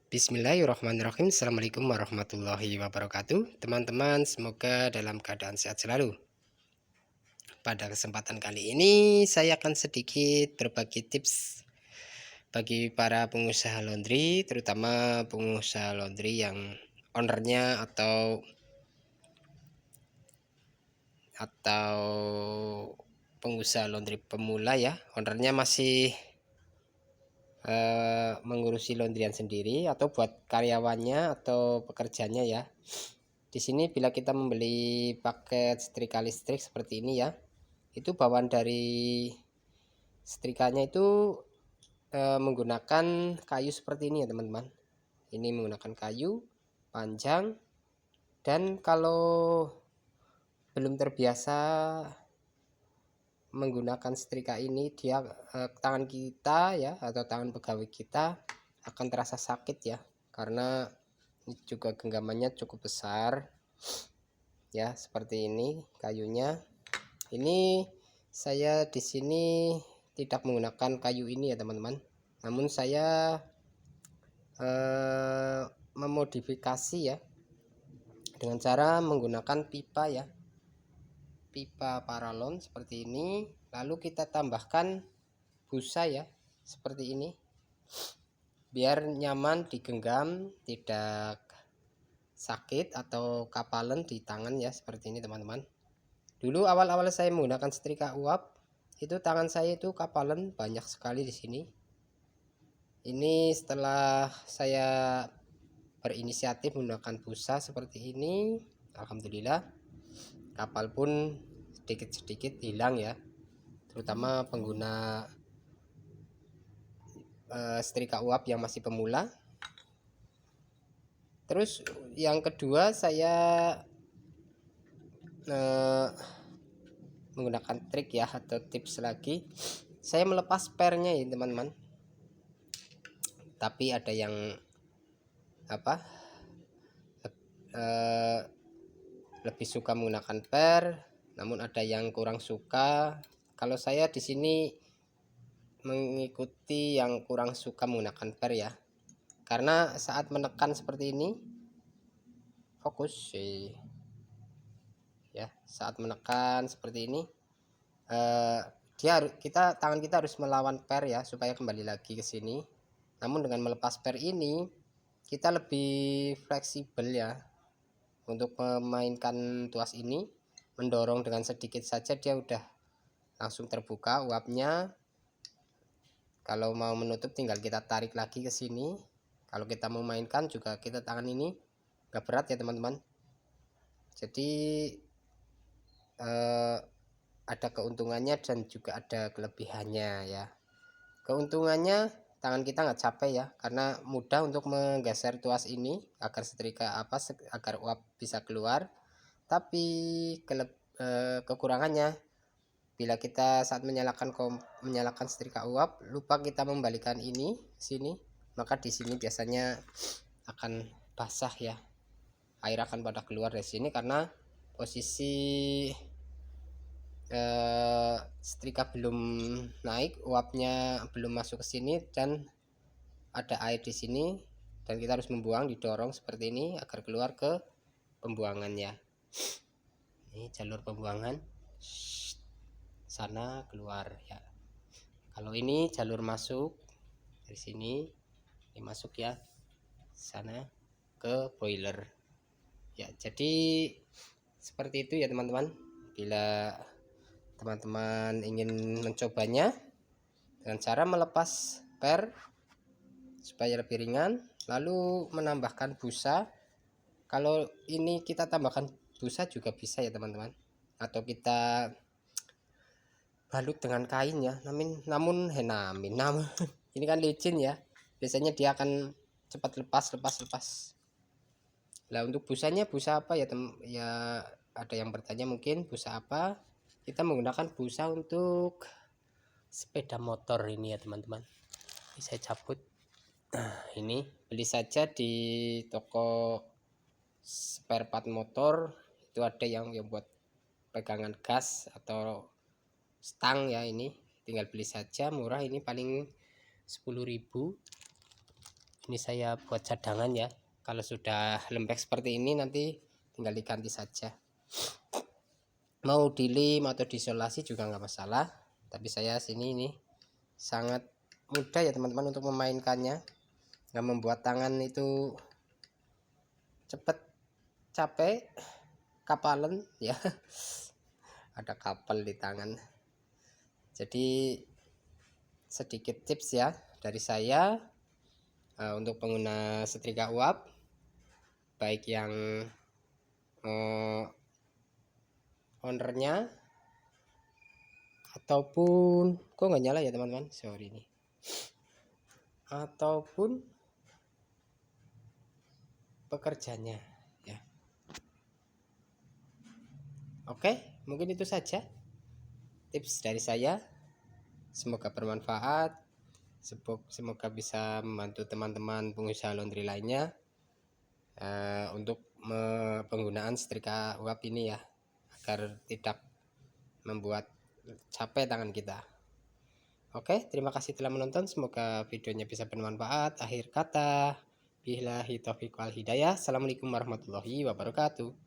Bismillahirrahmanirrahim. Assalamualaikum warahmatullahi wabarakatuh. Teman-teman, semoga dalam keadaan sehat selalu. Pada kesempatan kali ini, saya akan sedikit berbagi tips bagi para pengusaha laundry, terutama pengusaha laundry yang ownernya atau pengusaha laundry pemula ya. Ownernya masih mengurusi laundryan sendiri atau buat karyawannya atau pekerjanya ya. Di sini bila kita membeli paket setrika listrik seperti ini ya, itu bawaan dari setrikanya itu menggunakan kayu seperti ini ya teman-teman. Ini menggunakan kayu panjang, dan kalau belum terbiasa menggunakan setrika ini, dia tangan kita ya atau tangan pegawai kita akan terasa sakit ya, karena ini juga genggamannya cukup besar ya, seperti ini kayunya. Ini saya di sini tidak menggunakan kayu ini ya teman-teman, namun saya memodifikasi ya dengan cara menggunakan pipa ya, pipa paralon seperti ini, lalu kita tambahkan busa ya seperti ini, biar nyaman digenggam, tidak sakit atau kapalan di tangan ya, seperti ini teman-teman. Dulu awal-awal saya menggunakan setrika uap, itu tangan saya itu kapalan banyak sekali di sini. Ini setelah saya berinisiatif menggunakan busa seperti ini, alhamdulillah kapal pun sedikit-sedikit hilang ya, terutama pengguna setrika uap yang masih pemula. Terus yang kedua, saya menggunakan trik ya atau tips lagi, saya melepas pernya ya teman-teman. Tapi ada yang lebih suka menggunakan per, namun ada yang kurang suka. Kalau saya di sini mengikuti yang kurang suka menggunakan per ya, karena saat menekan seperti ini, fokus ya, saat menekan seperti ini tangan kita harus melawan per ya, supaya kembali lagi ke sini. Namun dengan melepas per ini, kita lebih fleksibel ya untuk memainkan tuas ini. Mendorong dengan sedikit saja dia udah langsung terbuka uapnya. Kalau mau menutup tinggal kita tarik lagi ke sini. Kalau kita mau mainkan juga, kita tangan ini gak berat ya teman-teman. Jadi ada keuntungannya dan juga ada kelebihannya ya. Keuntungannya, tangan kita nggak capek ya, karena mudah untuk menggeser tuas ini agar agar uap bisa keluar. Tapi kekurangannya, bila kita saat menyalakan setrika uap lupa kita membalikan ini sini, maka di sini biasanya akan basah ya, air akan pada keluar dari sini karena posisi setrika belum naik, uapnya belum masuk ke sini dan ada air di sini, dan kita harus membuang, didorong seperti ini agar keluar ke pembuangannya. Ini jalur pembuangan, sana keluar ya. Kalau ini jalur masuk dari sini, ini masuk ya, sana ke boiler ya. Jadi seperti itu ya teman-teman. Bila teman-teman ingin mencobanya dengan cara melepas per supaya lebih ringan, lalu menambahkan busa. Kalau ini kita tambahkan busa juga bisa ya teman-teman, atau kita balut dengan kain ya, namun ini kan licin ya, biasanya dia akan cepat lepas. Lah untuk busanya, busa apa ya ya, ada yang bertanya mungkin busa apa. Kita menggunakan busa untuk sepeda motor ini ya teman-teman. Ini saya cabut. Ini beli saja di toko spare part motor, itu ada yang buat pegangan gas atau stang ya. Ini tinggal beli saja, murah, ini paling 10.000 Ini saya buat cadangan ya. Kalau sudah lembek seperti ini nanti tinggal diganti saja. Mau dilim atau diisolasi juga nggak masalah. Tapi saya sini ini sangat mudah ya teman-teman untuk memainkannya. Nggak membuat tangan itu cepet capek, kapalan ya. Ada kapal di tangan. Jadi sedikit tips ya dari saya untuk pengguna setrika uap, baik yang ownernya ataupun kok nggak nyala ya teman-teman, sorry nih, ataupun pekerjanya ya. Oke, mungkin itu saja tips dari saya, semoga bermanfaat, semoga bisa membantu teman-teman pengusaha laundry lainnya untuk penggunaan setrika uap ini ya, agar tidak membuat capek tangan kita. Oke, terima kasih telah menonton, semoga videonya bisa bermanfaat. Akhir kata, billahi taufiq wal hidayah. Assalamualaikum warahmatullahi wabarakatuh.